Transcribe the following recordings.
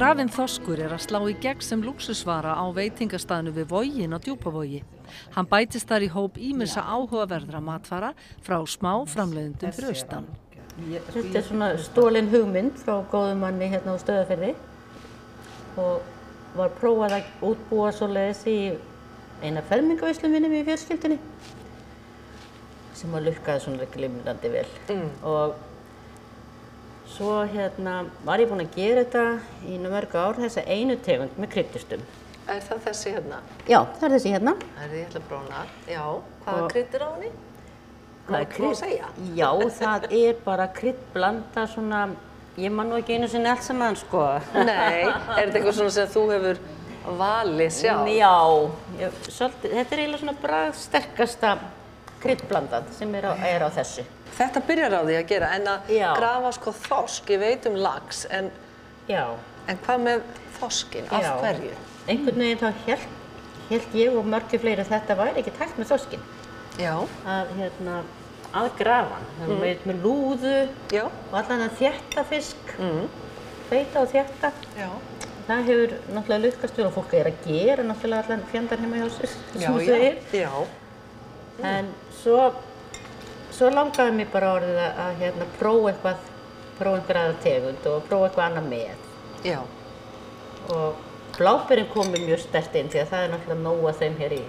Grafinn þorskur að slá í gegn sem lúxusvara á veitingastaðinu við Voginn á Djúpavogi. Hann bætist þar í hóp ýmissa áhugaverðra matvara frá smá framleiðendum fyrir austan. Þetta svona stolin hugmynd frá góðum manni hérna á Stöðvarfirði og var prófað að útbúa svoleiðis í eina fermingarveislu minni í fjölskyldunni sem að lukkaði svona glimrandi vel. Og svo var ég búin að gera þetta í mörg ár, þessa einu tegund með kryddstöðum. Er það þessi hérna? Já, það er þessi hérna. Það er ég ætla að bróna. Já, hvaða krydd er á henni? Hvað er krydd? Segja? Já, það er bara kryddblanda svona, ég man nú ekki einu sinni allt saman sko. Nei, er þetta eitthvað svona sem þú hefur valið sjálf? Já, svolítið, þetta er eiginlega svona bragðsterkasta kryddblandan sem er á þessu. Þetta byrjar á því að gera, en að grafa sko þorsk, ég veit lax, en hvað með þorskin, af hverju? Einhvern veginn þá hélt ég og mörgir fleiri að þetta væri ekki hægt með þorskin. Já. Að grafa hann, með lúðu og allan að þétta fisk, feita og þétta. Já. Það hefur náttúrulega lukkast vel og fólk er að gera náttúrulega allan fjandar heima hjá sér, sem þú segir. Já. En svo langaði mér bara orðið að prófa einhverja tegund og prófa eitthvað annað með. Já. Og bláberin komi mjög sterkt inn því að það er náttúrulega nóg af þeim hér í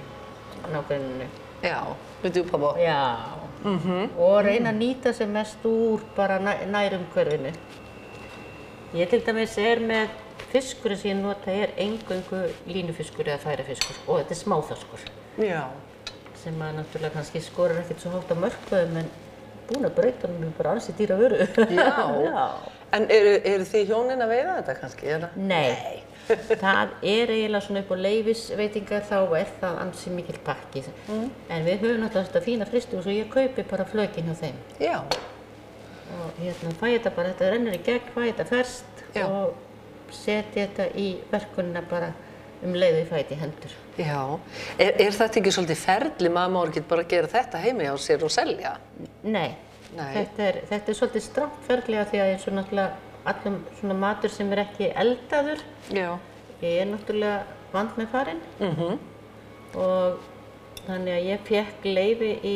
nágrenninu. Já, við Djúpavogi. Já. Og reyna að nýta sem mest úr bara nærumhverfinu. Ég til dæmis er með fiskurinn sem ég nota eingöngu línufiskur eða færifiskur og þetta er smáþorskur. Já. Sem að náttúrulega kannski skorur ekkert svo hátt á mörkuðum en búin að breyta hann með bara ansi dýra vöru. Já. En eru þið hjónin að veiða þetta kannski? Nei. Það er eiginlega svona upp á leyfisveitingar þá er það ansi mikill pakki. En við höfum náttúrulega þetta fína frystihús og ég kaupi bara flökin hjá þeim. Já. Og fæ þetta bara, þetta rennur í gegn, fæ þetta ferskt og setja þetta í verkunina bara leið og ég fæ þetta í hendur. Já. Er þetta ekki svolítið ferli? Maður má ekki bara gera þetta heima hjá sér og selja? Nei. Þetta er svolítið strangt ferli af því að eins og náttúrulega allum svona matur sem er ekki eldaður. Já. Ég er náttúrulega vant með farinn. Og þannig að ég fékk leyfi í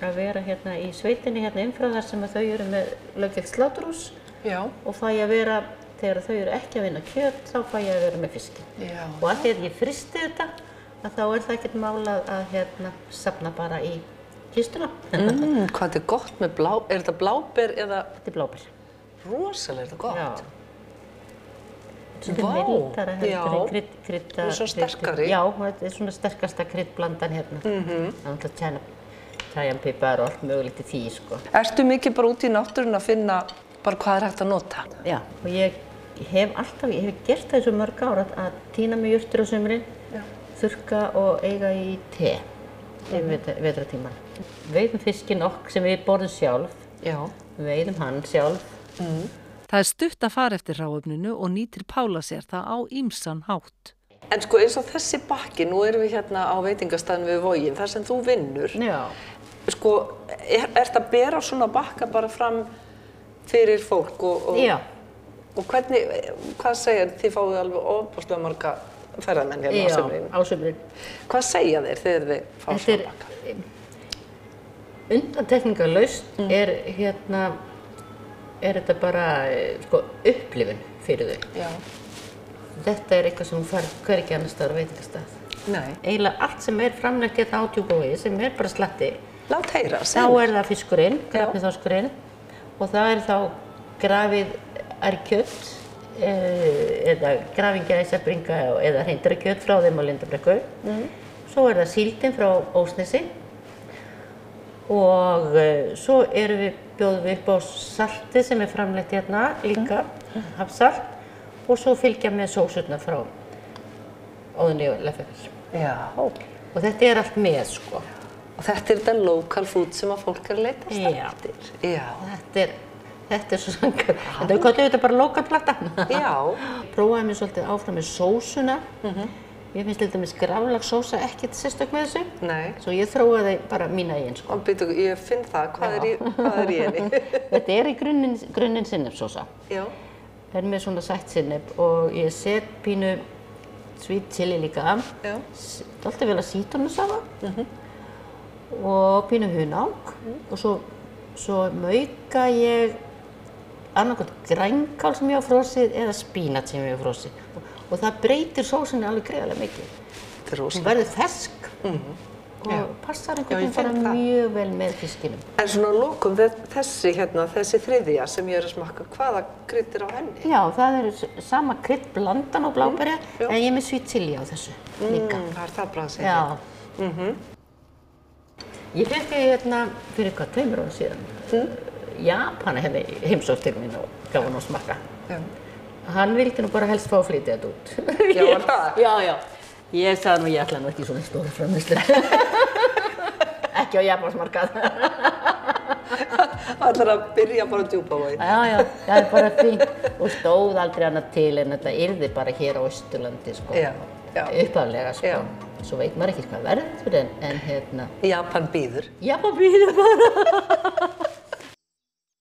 að vera hérna í sveitinni hérna innfrá þar sem að þau eru með löggilegt sláturhús. Já. Og fæ ég að vera, þegar þau eru ekki að vinna kjöt, þá fæ ég að vera með fiskinn. Já. Og að því að ég frysti þetta, að þá er það ekkert mál að safna bara í kistuna. Hvað þetta er gott með er þetta bláber eða? Þetta er bláber. Rosalega er þetta gott. Já. Þetta er mildara heldur en krydda. Það er svona sterkari. Já, þetta er svona sterkasta kryddblandan hérna. Það er tæjanpipar og allt mögulegt í því, sko. Ertu mikið bara út í náttúrunni að finna bara hvað er hægt að nota? Já, og ég hef gert það í svo mörg ár að tína með jurtir á sumrin, þurrka og eiga í te yfir vetratíman. Veiðum fiskinn sem við borðum sjálf, veiðum hann sjálf. Það er stutt að fara eftir hráefninu og nýtir Pála sér það á ýmsan hátt. En sko eins og þessi bakki, nú erum við hérna á veitingastaðnum við Voginn, þar sem þú vinnur. Já. Sko, ertu að bera svona bakka bara fram fyrir fólk Já. Og hvernig, hvað segja þið fáið alveg ofboðslega marga ferðamenn hérna á sumrin? Já, á sumrin. Hvað segja þeir þegar þið fá svona bakka? Undantekningarlaust er þetta bara upplifun fyrir þau. Já. Þetta er eitthvað sem hún fær hvergi annars staðar á veitingastað. Nei. Eiginlega allt sem er framleitt hérna á Djúpavogi, sem er bara slatti. Lát heyra, þá er það fiskurinn, grafinn þorskurinn, og það er þá grafið ærkjöt, eða grafin gæsabringa eða hreindýrakjöt frá þeim á Lindabrekku. Svo er það síldin frá Ósnesi og svo bjóðum við upp á saltið sem er framleitt hérna líka, hafsalt. Og svo fylgja með sósurnar frá Óðni og Leffekar. Já. Og þetta er allt með, sko. Og þetta er þetta local food sem að fólk er að leitast eftir. Já. Þetta er svo sannkvæmt. Þetta við köllum þetta bara local plata. Já. Prófaði mér svolítið áfram með sósuna. Ég finnst til dæmis graflagssósa ekkert sérstök með þessu. Nei. Svo ég þróaði bara mína eigin, sko. Og byrju, ég finn það. Hvað er í henni? Þetta er í grunninn sinnepssósa. Já. er með svona sætt sinnep og ég set pínu sweet chili líka. Já. Alltaf vel að sítrónusafa og pínu hunang og svo mauka ég annarkvæmt grænkál sem ég á frosið eða spínat sem ég á frosið. Og það breytir sósunni alveg greiðarlega mikið. Hún verður fersk og passar einhvern veginn bara mjög vel með fiskinum. En svona að lokum þessi þriðja sem ég er að smakka, hvaða krydd er á henni? Já, það er sama kryddblandan og bláberja, en ég er með sweet chili á þessu líka. Það er það bragðsætið. Já. Ég fékk fyrir hvað, 2 árum síðan. Japana hefði heimsótt til mín og gaf hann að smakka. Hann vildi nú bara helst fá að flytja þetta út. Já, var það? Já. Ég sagði ég ætla nú ekki í svona stóra framleiðslu. Ekki á Japansmarkað. Það ætlar að byrja bara á Djúpavogi. Já, það er bara fínt. Og stóð aldrei annað til en þetta yrði bara hér á Austurlandi, sko. Já. Upphaflega, sko. Svo veit maður ekki hvað verður, en Japan býður. Japan býður bara.